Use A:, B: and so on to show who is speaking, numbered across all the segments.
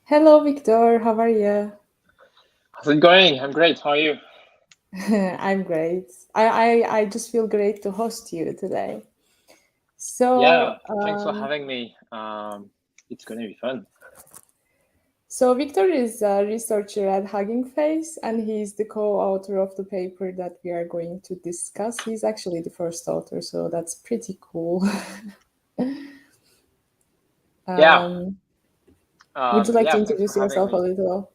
A: Hello, Victor. How are you?
B: How's it going? I'm great. How are you?
A: I'm great. I just feel great to host you today.
B: Yeah,
A: So,
B: thanks for
A: um,
B: having me. It's gonna be fun.
A: so Victor is a researcher at Hugging Face, and he's the co-author of the paper that we are going to discuss. He's actually the first author, so that's pretty cool.
B: Yeah,
A: um, would you like to
B: yeah. Thanks for
A: introduce
B: having
A: yourself a
B: me.
A: little?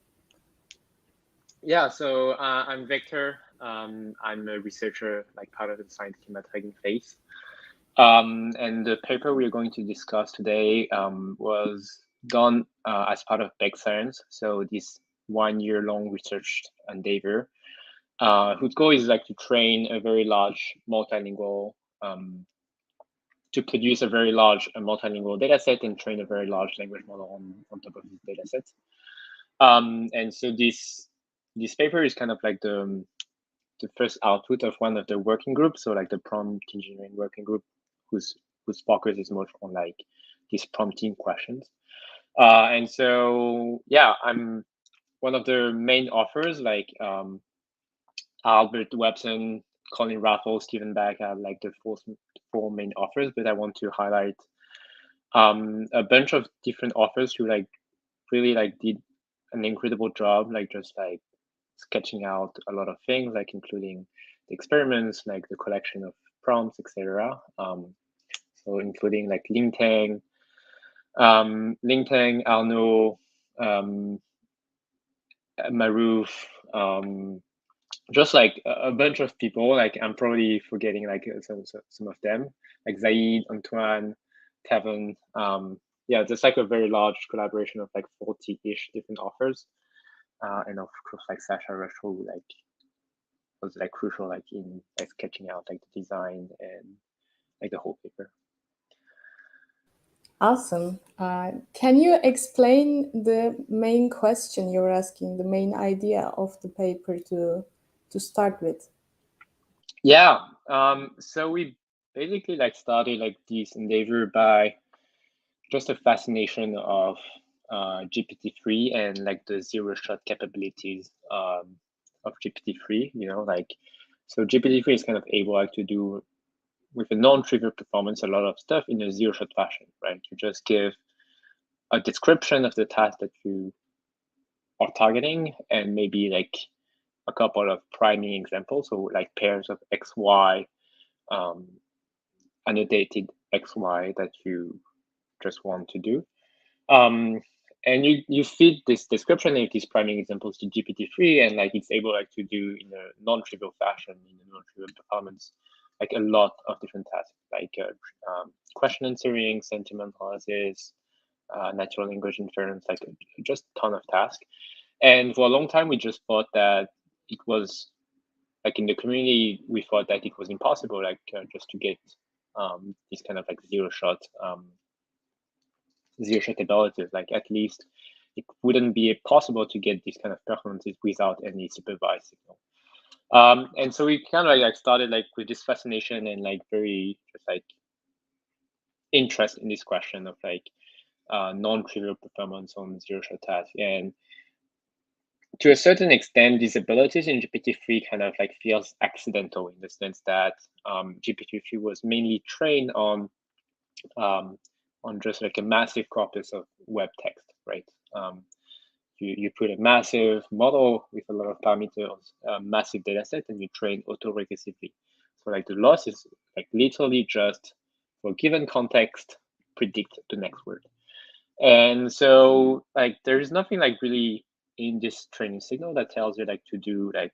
B: Yeah, so I'm Victor. I'm a researcher, like part of the science team at Hugging Face. And the paper we're going to discuss today was done as part of Big Science. So this 1 year long research endeavor, whose goal is like to train a very large multilingual um, to produce a very large multilingual data set and train a very large language model on top of this data set. And so this paper is kind of like the first output of one of the working groups, so like the prompt engineering working group, whose focus is more on like these prompting questions. And so yeah, I'm one of the main authors, like Albert Webson, Colin Raffles, Stephen Beck are like the four main authors, but I want to highlight a bunch of different authors who like really like did an incredible job, like just like sketching out a lot of things, like including the experiments, like the collection of prompts, etc. So including like Ling Tang, Arnaud, um, Marouf, just like a bunch of people. Like I'm probably forgetting like some of them, like Zaid, Antoine, Kevin. Yeah, there's like a very large collaboration of like 40-ish different authors, and of course like Sasha Rush, who like was like crucial like in like sketching out like the design and like the whole paper.
A: Awesome. Can you explain the main question you're asking, the main idea of the paper to start with?
B: Yeah. So we basically like started like this endeavor by just a fascination of GPT-3 and like the zero shot capabilities of GPT-3. Like so GPT-3 is kind of able like to do with a non-trivial performance a lot of stuff in a zero shot fashion, right? You just give a description of the task that you are targeting and maybe like a couple of priming examples, so like pairs of XY, um, annotated XY that you just want to do. Um, and you feed this description of these priming examples to GPT-3, and like it's able like to do in a non-trivial fashion, in a non-trivial performance, like a lot of different tasks, like question answering, sentiment analysis, natural language inference, like just a ton of tasks. And for a long time, we just thought that it was like in the community, we thought that it was impossible, like just to get these kind of like zero shot abilities. Like at least it wouldn't be possible to get these kind of performances without any supervised signal. And so we kind of like started like with this fascination and like very just like interest in this question of like non-trivial performance on zero shot tasks. And to a certain extent, these abilities in GPT-3 kind of like feels accidental in the sense that GPT-3 was mainly trained um, on just like a massive corpus of web text, right? Um, you put a massive model with a lot of parameters, a massive data set, and you train auto-recursively. So like the loss is like literally just for a given context, predict the next word. And so like there is nothing like really in this training signal that tells you like to do like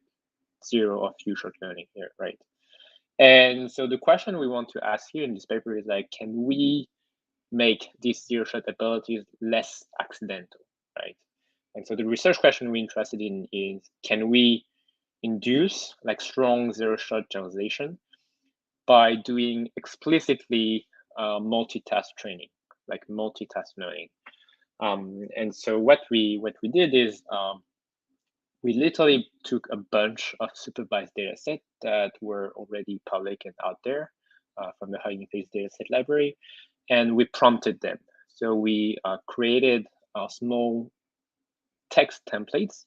B: zero or few short learning here, right? And so the question we want to ask here in this paper is like, can we make these zero shot abilities less accidental, right? And so the research question we're interested in is, can we induce like strong zero shot generalization by doing explicitly multitask training, like multitask learning? And so what we did is we literally took a bunch of supervised data sets that were already public and out there from the Hugging Face dataset library, and we prompted them. So we created a small text templates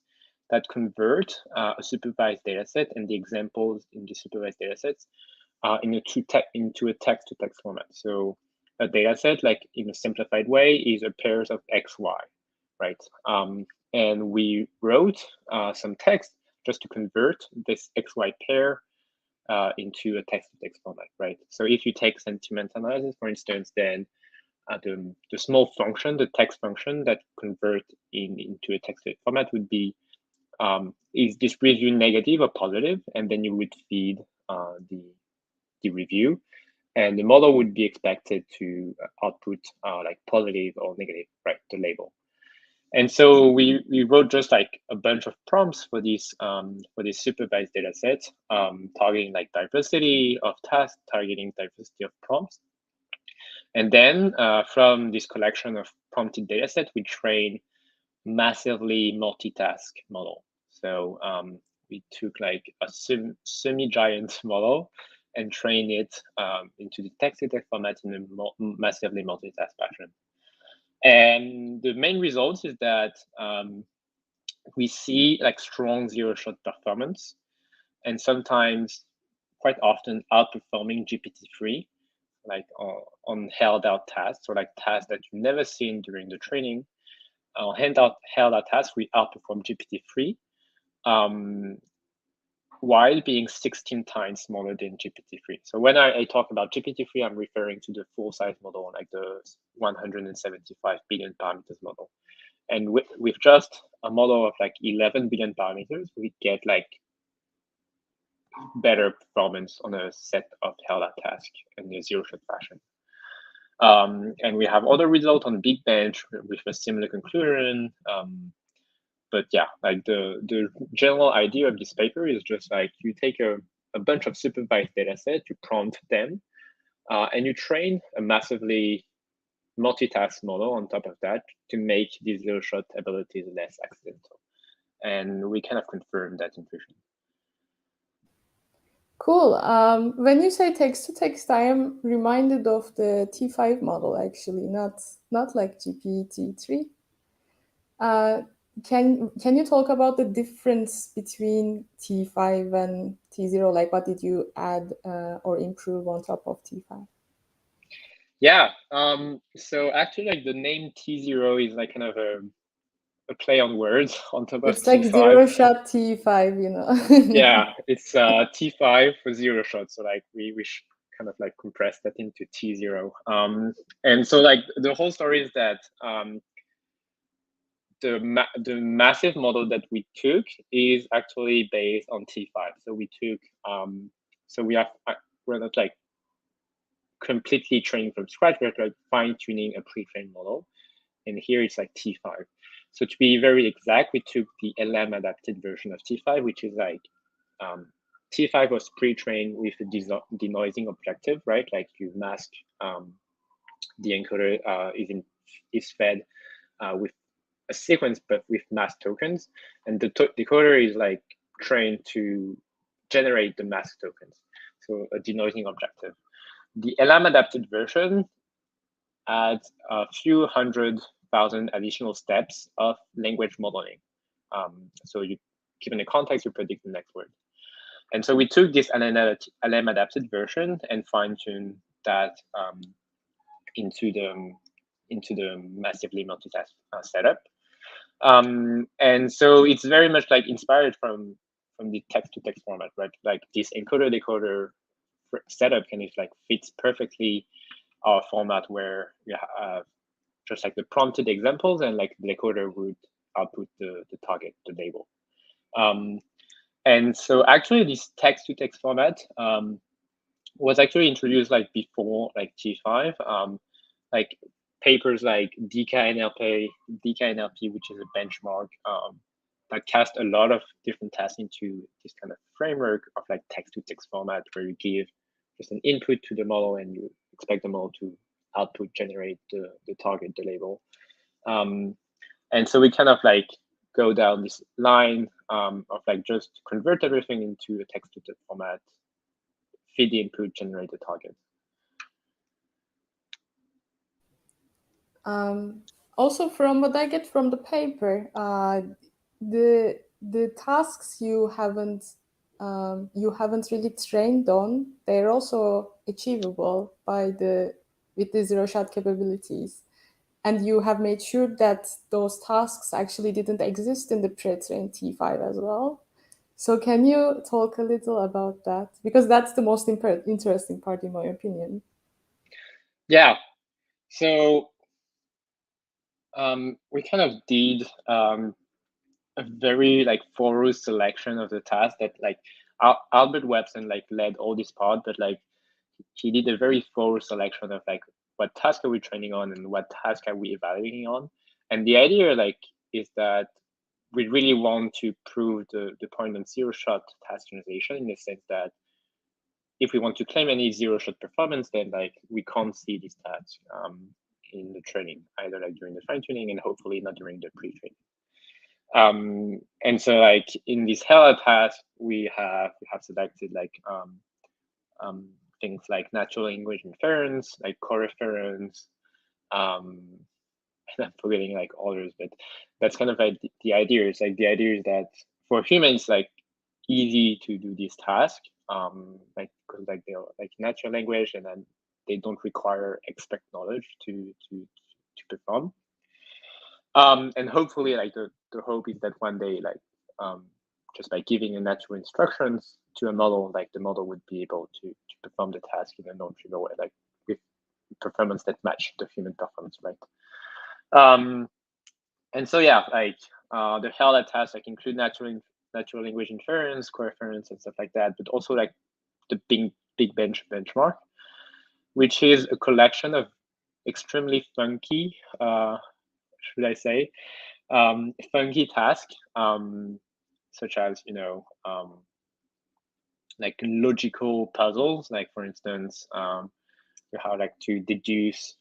B: that convert a supervised dataset and the examples in the supervised datasets into a text-to-text format. So a dataset, like in a simplified way, is a pairs of X, Y, right? And we wrote some text just to convert this XY pair into a text-to-text format, right? So if you take sentiment analysis, for instance, then the small function, the text function that convert into a text format would be, is this review negative or positive? And then you would feed the review, and the model would be expected to output like positive or negative, right, the label. And so we wrote just like a bunch of prompts for this supervised data set, targeting like diversity of tasks, targeting diversity of prompts. And then from this collection of prompted data set, we train massively multitask model. So we took like a semi-giant model and trained it into the text-to-text format in a massively multitask fashion. And the main results is that we see like strong zero-shot performance, and sometimes quite often outperforming GPT-3, like on held out tasks, or like tasks that you've never seen during the training. Held out tasks, we outperform GPT-3, while being 16 times smaller than GPT-3. So when I talk about GPT-3, I'm referring to the full size model, like the 175 billion parameters model. And with just a model of like 11 billion parameters, we get like better performance on a set of held out tasks in a zero-shot fashion. And we have other results on Big Bench with a similar conclusion. But yeah, like the general idea of this paper is just like you take a bunch of supervised data sets, you prompt them, and you train a massively multitask model on top of that to make these zero-shot abilities less accidental. And we kind of confirm that intuition.
A: Cool. When you say text to text, I am reminded of the T5 model actually, not like GPT-3. Can you talk about the difference between T5 and T0? Like, what did you add or improve on top of T5?
B: Yeah. So actually, like the name T0 is like kind of a play on words on top of
A: It's like
B: T5.
A: zero shot T5, you know.
B: Yeah, it's T5 for zero shot. So like we kind of like compress that into T0. And so like the whole story is that the massive model that we took is actually based on T5. So we took so we're not like completely training from scratch. We're like fine tuning a pre-trained model, and here it's like T5. So to be very exact, we took the LM adapted version of T5, which is like T5 was pre-trained with a denoising objective, right? Like you mask the encoder is fed with a sequence, but with mask tokens, and the decoder is like trained to generate the mask tokens. So a denoising objective. The LM adapted version adds a few 100,000 additional steps of language modeling. So you, given the context, you predict the next word. And so we took this LM adapted version and fine-tuned that into the massively multitask setup. And so it's very much like inspired from the text-to-text format, right? Like this encoder-decoder setup kind of like fits perfectly our format where you have just like the prompted examples and like the decoder would output the target, the label. And so actually this text-to-text format was actually introduced like before like T5, like papers like DKNLP, which is a benchmark that cast a lot of different tasks into this kind of framework of like text-to-text format where you give just an input to the model and you expect the model to output generate the target, the label. And so we kind of like go down this line of like just convert everything into a text-to-text format, feed the input, generate the target.
A: Also, from what I get from the paper, the tasks you haven't really trained on, they're also achievable by the with the zero shot capabilities, and you have made sure that those tasks actually didn't exist in the pre-trained T5 as well. So can you talk a little about that? Because that's the most interesting part, in my opinion.
B: Yeah. So we kind of did a very like thorough selection of the tasks that like Albert Webson like led all this part, but like he did a very thorough selection of like what task are we training on and what task are we evaluating on. And the idea like is that we really want to prove the point on zero shot task generalization in the sense that if we want to claim any zero shot performance, then like we can't see these tasks in the training, either like during the fine tuning and hopefully not during the pre-training. And so like in this HELA task, we have selected like things like natural language inference, like coreference. I'm forgetting like others, but that's kind of like the idea. Is like the idea is that for humans, like easy to do this task, like because like they're like natural language, and then they don't require expert knowledge to perform. And hopefully, like the hope is that one day, like just by giving a natural instructions to a model, like the model would be able to perform the task in a non-trivial way, like with performance that match the human performance, right? Um, and so yeah, like the HELA tasks like include natural language inference, coreference, and stuff like that, but also like the big bench benchmark, which is a collection of extremely funky, should I say, funky tasks, such as like logical puzzles, like for instance, you have like to deduce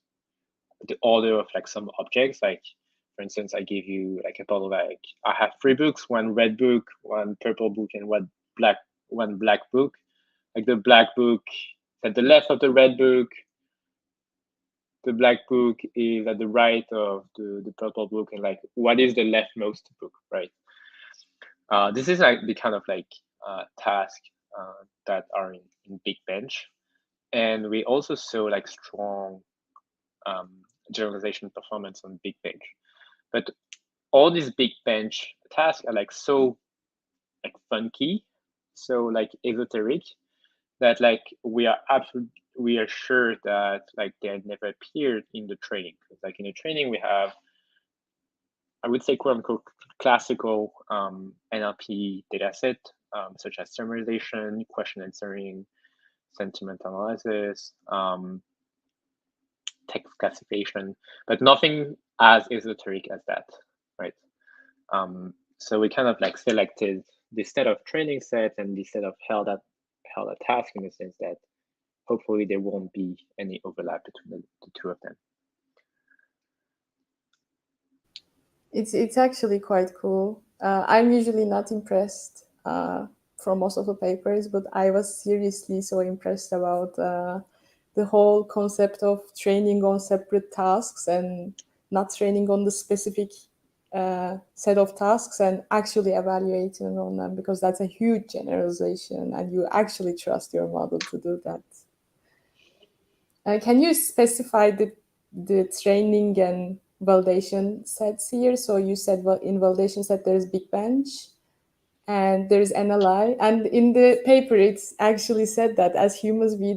B: the order of like some objects. Like for instance, I give you like a puzzle like I have 3 books, one red book, one purple book, and one black book. Like the black book is at the left of the red book, the black book is at the right of the purple book, and like what is the leftmost book, right? This is like the kind of like task that are in Big Bench, and we also saw like strong um, generalization performance on Big Bench. But all these Big Bench tasks are like so like funky, so like esoteric that like we are sure that like they had never appeared in the training. Because like in the training we have, I would say, quote unquote classical NLP dataset, such as summarization, question answering, sentiment analysis, text classification, but nothing as esoteric as that, right? So we kind of like selected this set of training sets and this set of held at task, in the sense that hopefully there won't be any overlap between the two of them.
A: It's actually quite cool. I'm usually not impressed from most of the papers, but I was seriously so impressed about the whole concept of training on separate tasks and not training on the specific set of tasks and actually evaluating on them, because that's a huge generalization and you actually trust your model to do that. Can you specify the training and validation sets here? So you said, well, in validation set there's Big Bench and there's NLI, and in the paper it's actually said that as humans we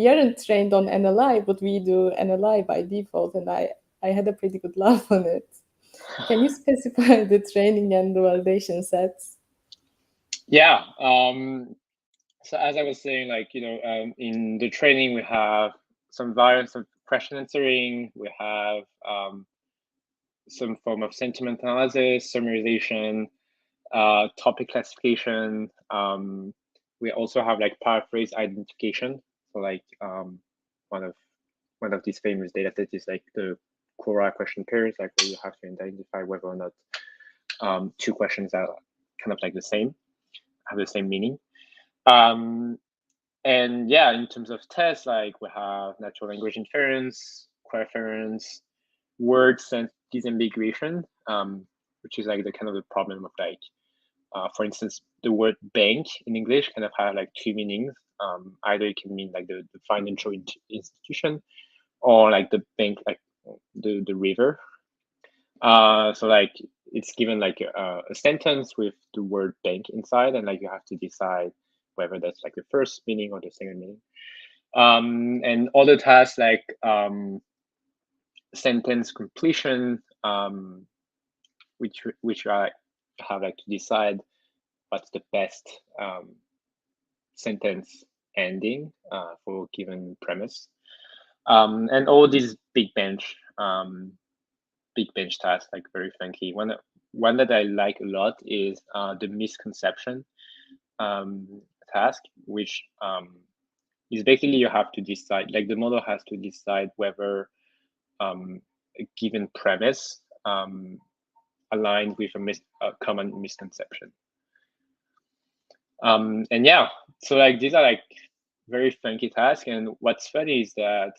A: aren't trained on NLI, but we do NLI by default, and I had a pretty good laugh on it. Can you specify the training and the validation sets?
B: Yeah. So as I was saying, like in the training we have some variants of question answering. We have some form of sentiment analysis, summarization, topic classification. We also have like paraphrase identification. So like one of these famous data sets is like the Quora question pairs, like where you have to identify whether or not 2 questions are kind of like the same, have the same meaning. And yeah, in terms of tests, like we have natural language inference, coreference, word sense disambiguation, which is like the kind of the problem of like, for instance, the word bank in English kind of have like two meanings. Either it can mean like the financial institution, or like the bank, like the river. So like it's given like a sentence with the word bank inside, and like you have to decide whether that's like the first meaning or the second meaning. And other tasks like sentence completion, which I have like to decide what's the best sentence ending for a given premise. And all these big bench tasks, like very funky. One that I like a lot is the misconception task, which is basically you have to decide, like the model has to decide whether a given premise aligned with a common misconception. And yeah, so like these are like very funky tasks. And what's funny is that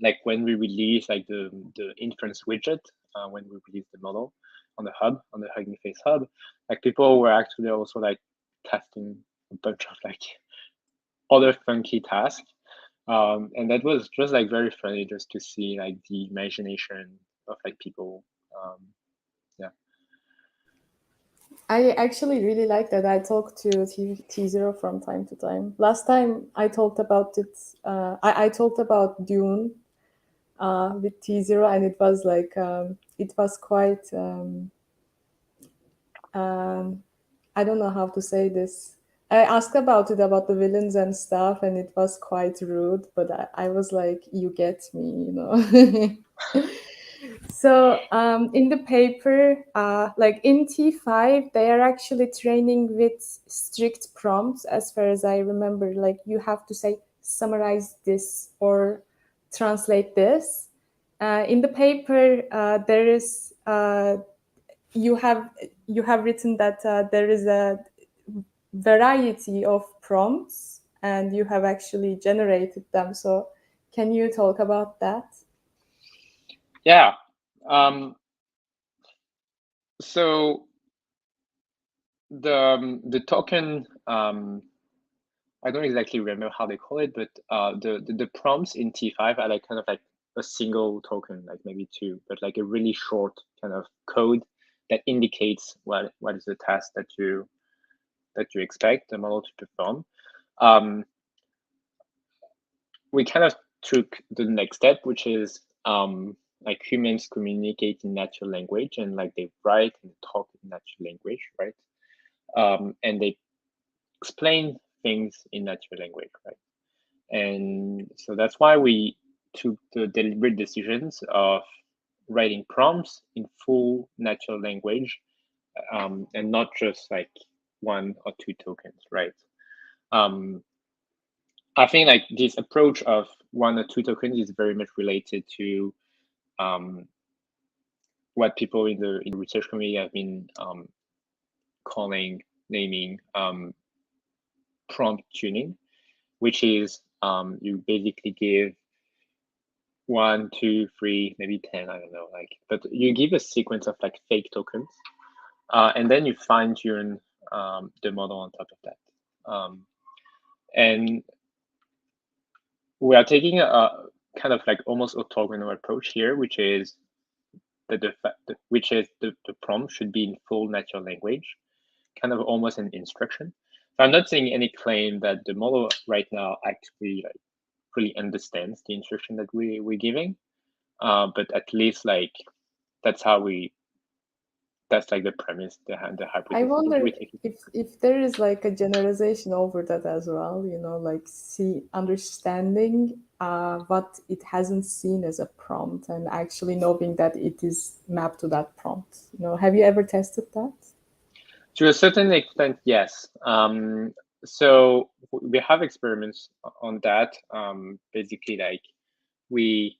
B: like when we release like the inference widget, when we release the model on the hub, on the Hugging Face hub, like people were actually also like testing a bunch of like other funky tasks. And that was just like very funny just to see like the imagination of like people. Yeah.
A: I actually really like that. I talk to T0 from time to time. Last time I talked about it, I talked about Dune with T0, and it was like, it was quite, um, I don't know how to say this. I asked about it, about the villains and stuff, and it was quite rude, but I was like, you get me, you know. So in the paper, like in T5, they are actually training with strict prompts, as far as I remember. Like you have to say, summarize this or translate this. In the paper, there is you have you have written that there is a variety of prompts, and you have actually generated them. So can you talk about that?
B: Yeah. So the token, I don't exactly remember how they call it, but the prompts in T5 are like kind of like a single token, like maybe two, but like a really short kind of code that indicates what is the task that you expect the model to perform. We kind of took the next step, which is like humans communicate in natural language, and like they write and talk in natural language, right? And they explain things in natural language, right? And so that's why we took the deliberate decisions of writing prompts in full natural language, and not just like one or two tokens, right? I think like this approach of one or two tokens is very much related to what people in the research community have been naming prompt tuning, which is you basically give 1, 2, 3, maybe 10, I don't know, like, but you give a sequence of like fake tokens, and then you fine tune the model on top of that. And we are taking a kind of like almost orthogonal approach here, which is the prompt should be in full natural language, kind of almost an instruction. So I'm not saying any claim that the model right now actually like really understands the instruction that we're giving, but at least like that's like the premise, the
A: I
B: hypothesis that
A: wonder
B: we're taking.
A: if there is like a generalization over that as well, you know, like see understanding what it hasn't seen as a prompt, and actually knowing that it is mapped to that prompt. You know, have you ever tested that?
B: To a certain extent, yes. So we have experiments on that. Basically, like we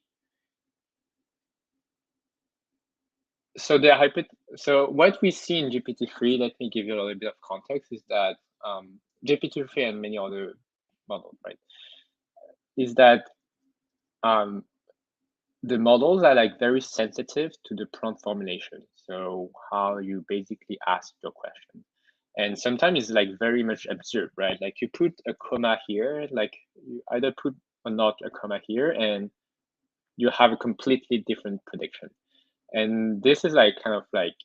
B: so what we see in GPT-3, let me give you a little bit of context, is that GPT-3 and many other models, right, is that the models are like very sensitive to the prompt formulation. So how you basically ask your question. And sometimes it's like very much absurd, right? Like you put a comma here, like you either put or not a comma here, and you have a completely different prediction. And this is like kind of like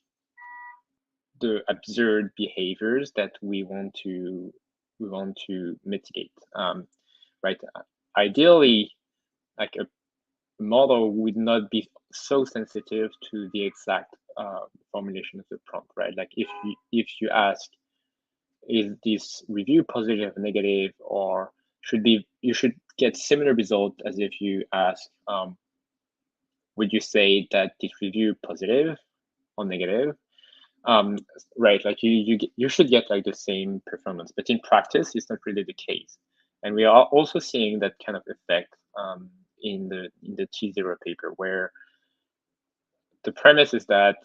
B: the absurd behaviors that we want to mitigate, right? Ideally, like a model would not be so sensitive to the exact formulation of the prompt, right? Like if you ask, is this review positive or negative, or you should get similar result as if you ask, would you say that this review positive or negative? Right, like you should get like the same performance, but in practice, it's not really the case. And we are also seeing that kind of effect in the T0 paper, where the premise is that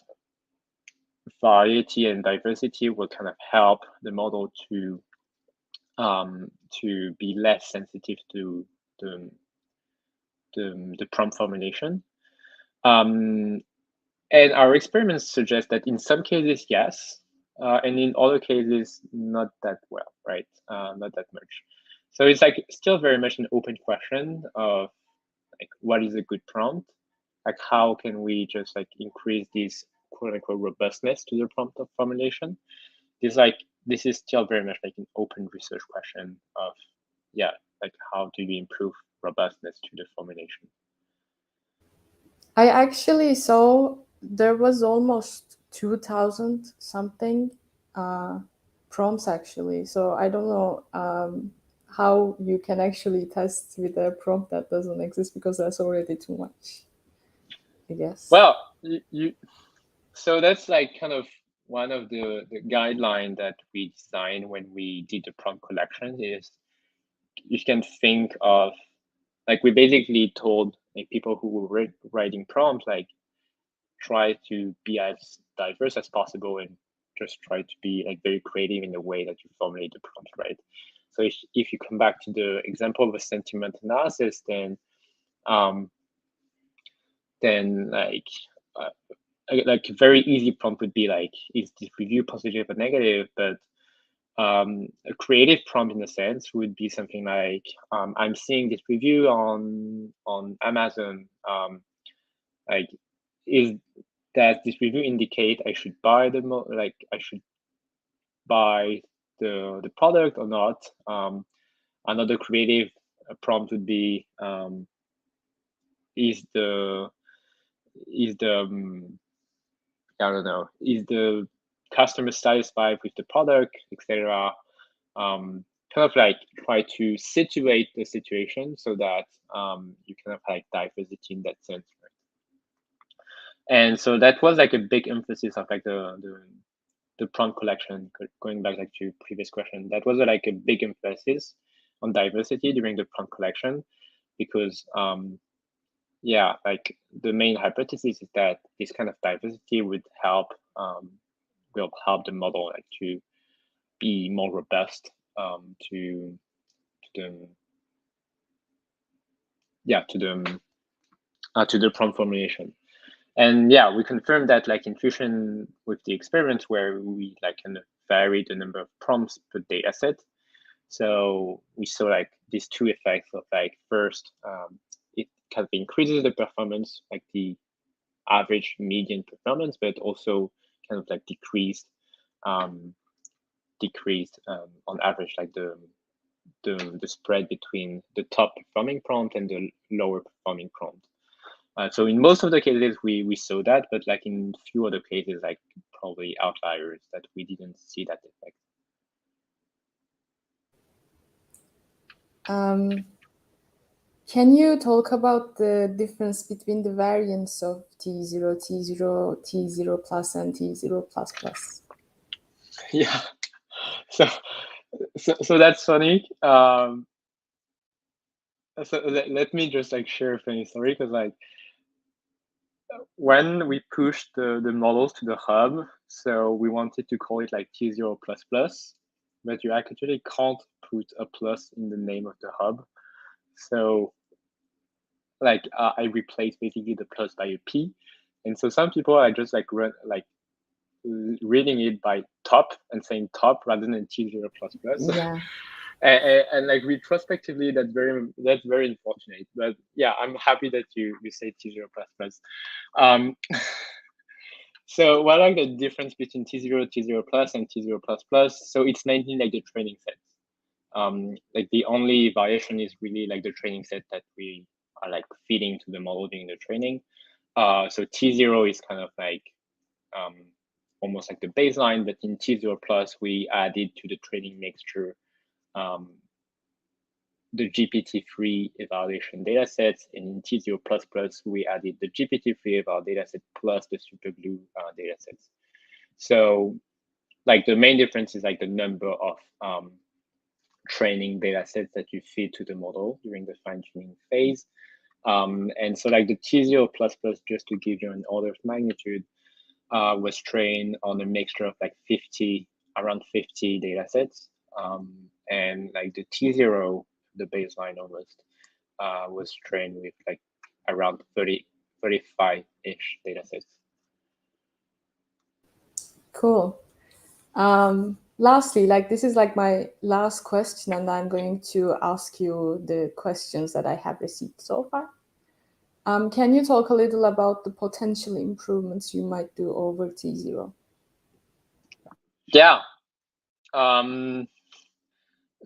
B: variety and diversity will kind of help the model to be less sensitive to the prompt formulation. And our experiments suggest that in some cases, yes, and in other cases, not that well, right? Not that much. So it's like still very much an open question of like what is a good prompt? Like how can we just like increase this quote unquote robustness to the prompt of formulation? This is still very much like an open research question of like how do we improve robustness to the formulation?
A: I actually saw there was almost 2000 something prompts actually. So I don't know how you can actually test with a prompt that doesn't exist, because that's already too much, I guess.
B: Well, so that's like kind of one of the guideline that we designed when we did the prompt collection is you can think of like we basically told like people who were writing prompts like try to be as diverse as possible and just try to be like very creative in the way that you formulate the prompt, right? So if you come back to the example of a sentiment analysis, um, then like a very easy prompt would be like, is this review positive or negative? But a creative prompt in a sense would be something like, I'm seeing this review on Amazon. Like, does this review indicate I should buy I should buy the product or not? Another creative prompt would be, is the I don't know, is the customer satisfied with the product, etc. Kind of like try to situate the situation so that you kind of like diversity in that sense, right? And so that was like a big emphasis of like the prompt collection. Going back like to previous question, that was like a big emphasis on diversity during the prompt collection, because like the main hypothesis is that this kind of diversity will help the model like to be more robust to the to the prompt formulation. And we confirmed that like in Fusion with the experiments where we like kind of vary the number of prompts per data set. So we saw like these two effects of like first, it kind of increases the performance, like the average median performance, but also kind of like decreased on average like the spread between the top performing prompt and the lower performing prompt. So in most of the cases we saw that, but like in few other cases, like probably outliers, that we didn't see that effect.
A: Can you talk about the difference between the variance of T0, T0, T0 plus, and T0 plus plus?
B: Yeah. So that's funny. So let me just like share a funny story, because like when we pushed the models to the hub, so we wanted to call it like T0 plus plus, but you actually can't put a plus in the name of the hub. So like I replace basically the plus by a p, and so some people are just like reading it by top and saying top rather than t0 plus plus.
A: Yeah.
B: And like retrospectively, that's very unfortunate. But yeah, I'm happy that you say t0 plus plus. Um, so what are the difference between t0, t0 plus, and t0 plus plus? So it's mainly like the training sets. Like the only variation is really like the training set that we are like feeding to the model during the training. So t0 is kind of like almost like the baseline, but in t0 plus we added to the training mixture the GPT-3 evaluation datasets, and in t0 plus plus we added the GPT-3 eval dataset plus the superglue datasets. So like the main difference is like the number of training data sets that you feed to the model during the fine-tuning phase. And so like the t0 plus plus, just to give you an order of magnitude, was trained on a mixture of like around 50 data sets. And like the t0, the baseline almost, was trained with like around 35-ish data sets.
A: Cool. Lastly, like this is like my last question, and I'm going to ask you the questions that I have received so far. Can you talk a little about the potential improvements you might do over T0?
B: Yeah.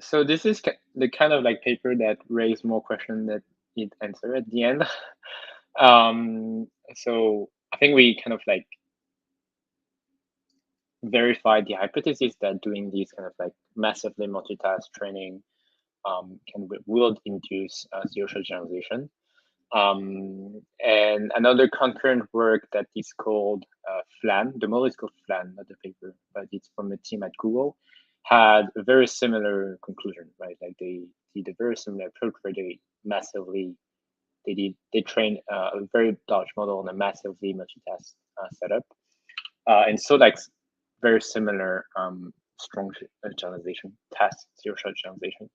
B: So this is the kind of like paper that raised more questions that it answered at the end. So I think we kind of like verified the hypothesis that doing these kind of like massively multitask training will induce zero-shot generalization. And another concurrent work that is called FLAN, the model is called FLAN, not the paper, but it's from a team at Google, had a very similar conclusion, right? Like they did a very similar approach where they trained a very large model on a massively multitask setup. And so like very similar strong generalization, task zero-shot generalization.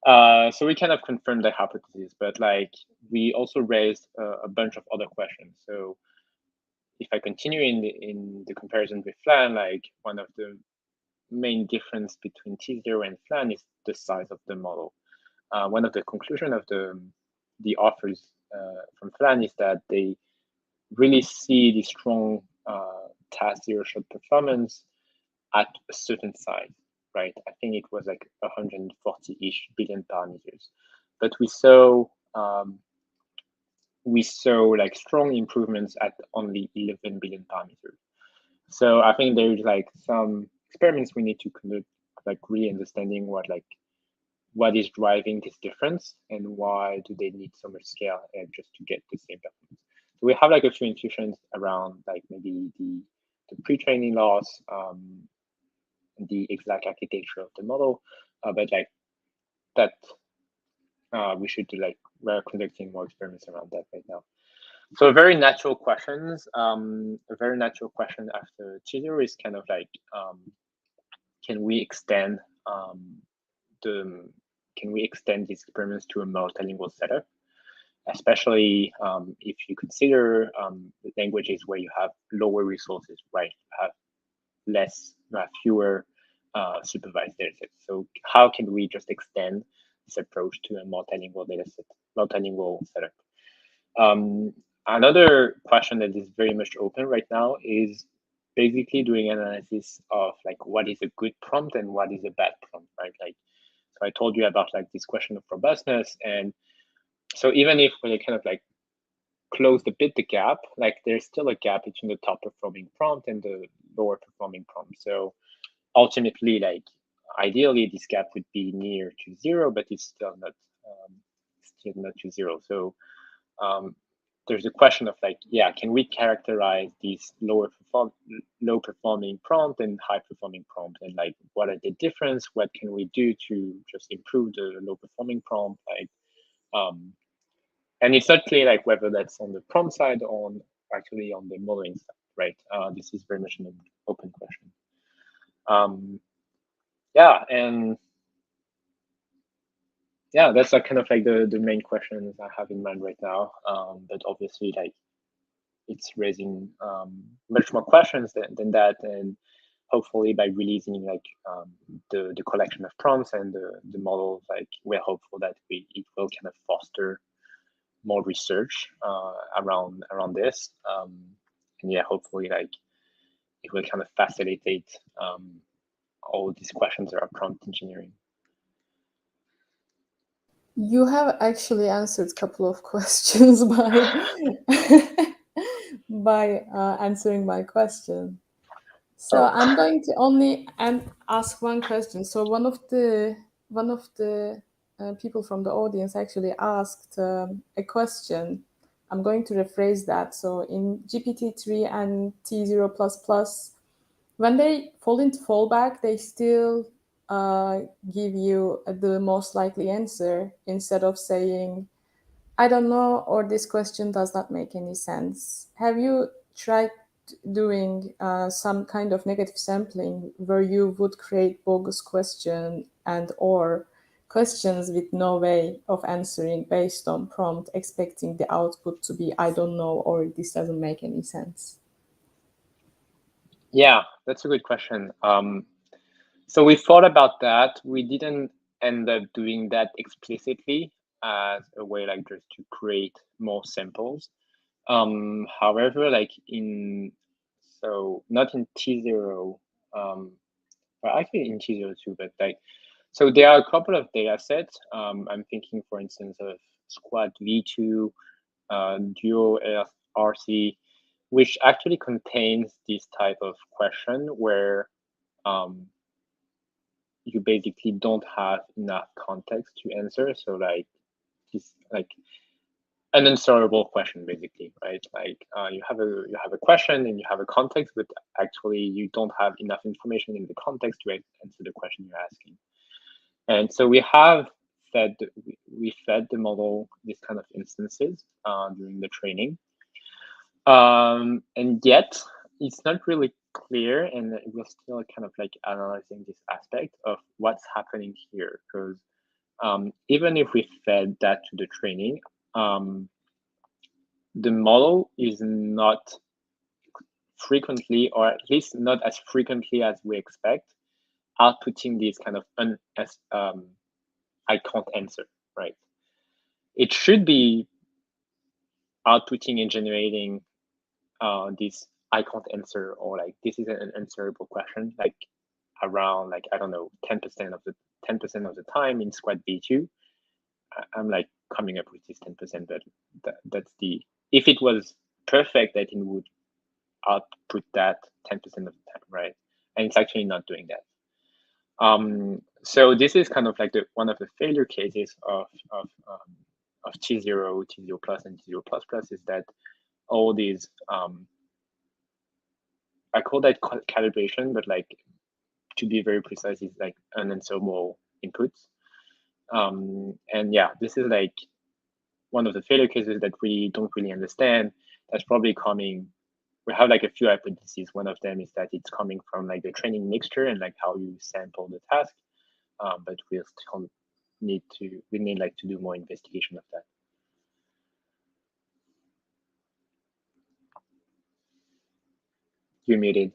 B: So we kind of confirmed the hypothesis, but like we also raised a bunch of other questions. So if I continue in the comparison with FLAN, like one of the main difference between T0 and FLAN is the size of the model. One of the conclusion of the authors from FLAN is that they really see the strong task zero-shot performance at a certain size, right? I think it was like 140-ish billion parameters, but we saw like strong improvements at only 11 billion parameters. So I think there's like some experiments we need to conduct, like really understanding what is driving this difference and why do they need so much scale and just to get the same performance. So we have like a few intuitions around like maybe the pre-training loss, the exact architecture of the model, but like that we should do like we're conducting more experiments around that right now. So a very natural questions. A very natural question after Chizuru is kind of like, can we extend the can we extend these experiments to a multilingual setup? Especially if you consider languages where you have lower resources, right? You have fewer supervised datasets. So how can we just extend this approach to a multilingual dataset, multilingual setup? Another question that is very much open right now is basically doing analysis of like what is a good prompt and what is a bad prompt, right? Like, so I told you about like this question of robustness, and so even if we kind of like closed a bit the gap, like there's still a gap between the top performing prompt and the lower performing prompt. So ultimately, like ideally, this gap would be near to zero, but it's still not to zero. So there's a question of like, yeah, can we characterize these low performing prompt and high performing prompt, and like what are the difference? What can we do to just improve the low performing prompt? Like, and it's not clear like whether that's on the prompt side or actually on the modeling side, right? This is very much an open question. Yeah, and yeah, that's kind of like the main questions I have in mind right now. But obviously, like it's raising much more questions than that, and hopefully by releasing like the collection of prompts and the models, like we're hopeful that it will kind of foster more research around this. And yeah, hopefully like it will kind of facilitate all these questions around prompt engineering.
A: You have actually answered a couple of questions by answering my question. So
B: Oh,
A: I'm going to only ask one question. So one of the people from the audience actually asked a question. I'm going to rephrase that. So in GPT-3 and T0++, when they fall into fallback, they still give you the most likely answer instead of saying, I don't know, or this question does not make any sense. Have you tried doing some kind of negative sampling where you would create bogus question and or questions with no way of answering based on prompt, expecting the output to be I don't know or this doesn't make any sense?
B: yeah, that's a good question. So we thought about that. We didn't end up doing that explicitly as a way like just to create more samples. However, like so not in T0, well, actually in T0 too, but like, so there are a couple of data sets. I'm thinking, for instance, of Squad V2, Duo RC, which actually contains this type of question where um, you basically don't have enough context to answer. So like this, like an unanswerable question, basically, right? Like you have a question and you have a context, but actually you don't have enough information in the context to answer the question you're asking. And so we fed the model these kind of instances during the training, and yet it's not really clear, and we're still kind of like analyzing this aspect of what's happening here, because even if we fed that to the training, the model is not frequently, or at least not as frequently as we expect, outputting these kind of I can't answer, right? It should be outputting and generating this I can't answer, or like this is an unanswerable question, like around like I don't know 10% of the time in Squad B2. I'm like coming up with this 10%, but that's the if it was perfect, that it would output that 10% of the time, right? And it's actually not doing that. So this is kind of like one of the failure cases of T0, T0 plus, and T0 plus plus is that all these I call that calibration, but like to be very precise, is like unanswerable inputs. And yeah, this is like one of the failure cases that we don't really understand. That's probably coming. We have like a few hypotheses. One of them is that it's coming from like the training mixture and like how you sample the task. But we still need like to do more investigation of that. You muted.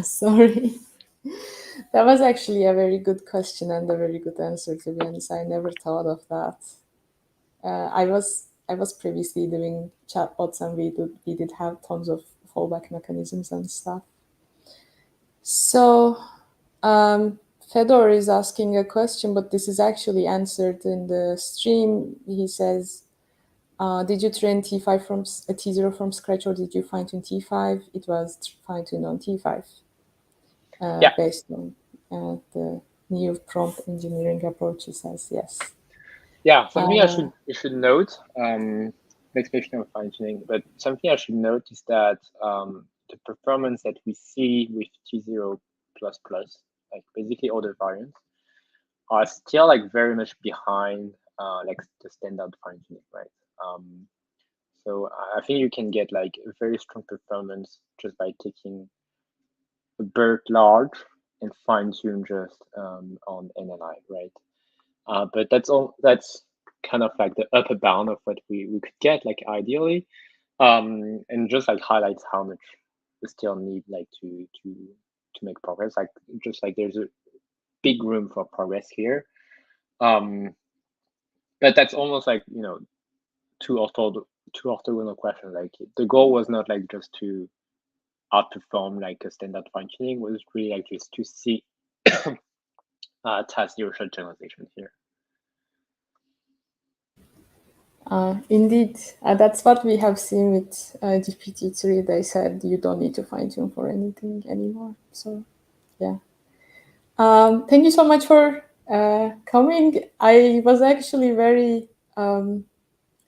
A: Sorry. That was actually a very good question and a very good answer, to be honest. I never thought of that. I was previously doing chatbots, and we did have tons of fallback mechanisms and stuff. So Fedor is asking a question, but this is actually answered in the stream. He says, "Did you train T5 from T0 from scratch, or did you fine tune T5?" It was fine tuned on T5,
B: Yeah,
A: based on the new prompt engineering approaches. As yes.
B: yeah. Something
A: Uh,
B: you should note. Speaking of fine tuning, but something I should note is that the performance that we see with T0 plus plus, like basically all the variants, are still like very much behind like the standard fine tuning, right? So I think you can get like a very strong performance just by taking a BERT large and fine tune just on NNI, right? But that's all. That's kind of like the upper bound of what we could get, like ideally, and just like highlights how much we still need like to make progress. Like just like there's a big room for progress here. Um, but that's almost like two orthogonal questions. Like the goal was not like just to outperform like a standard functioning, was really like just to see task zero shot generalization here.
A: Indeed, that's what we have seen with GPT-3. They said you don't need to fine tune for anything anymore. So, yeah. Thank you so much for coming. I was actually very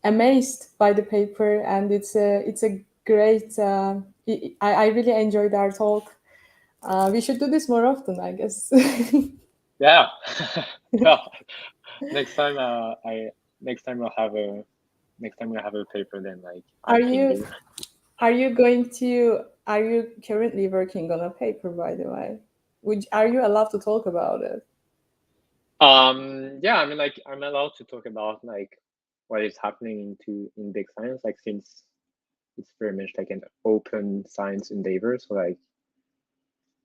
A: amazed by the paper, and it's a great. I really enjoyed our talk. We should do this more often, I guess.
B: Yeah. Well, next time I next time I'll have a next time we'll have a paper, then like
A: Are
B: I'll ping
A: you
B: you.
A: are you currently working on a paper, by the way? Are you allowed to talk about it?
B: Yeah, I mean like I'm allowed to talk about like what is happening in big science, like since it's very much like an open science endeavor. So like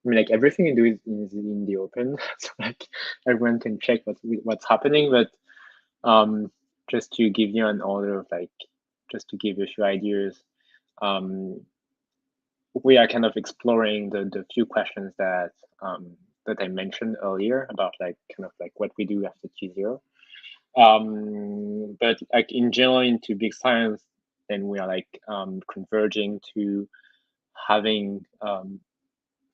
B: I mean like everything you do is in the open. So like everyone can check what's happening, but just to give you an order of like just to give you a few ideas, um we are kind of exploring the few questions that I mentioned earlier about like kind of like what we do after T0. But like in general into big science, then we are like converging to having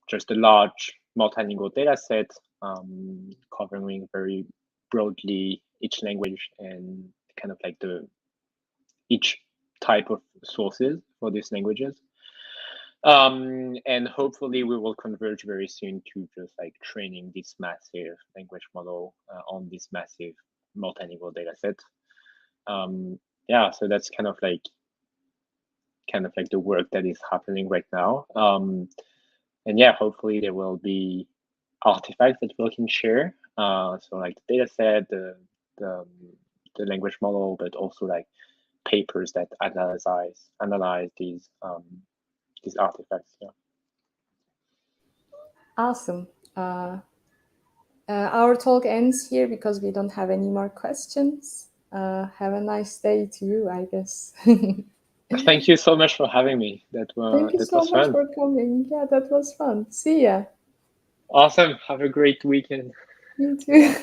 B: just a large multilingual data set covering very broadly each language and kind of like the each type of sources for these languages. And hopefully we will converge very soon to just like training this massive language model on this massive multilingual data set. Yeah, so that's kind of like the work that is happening right now. And yeah, hopefully there will be artifacts that we can share. So like the data set, the, the language model, but also like papers that analyze these artifacts. Yeah.
A: Awesome. Our talk ends here because we don't have any more questions. Have a nice day to you, I guess.
B: Thank you so much for having me.
A: Thank you
B: That
A: so
B: was
A: much
B: fun.
A: for coming. Yeah, that was fun. See ya.
B: Awesome. Have a great weekend.
A: You too.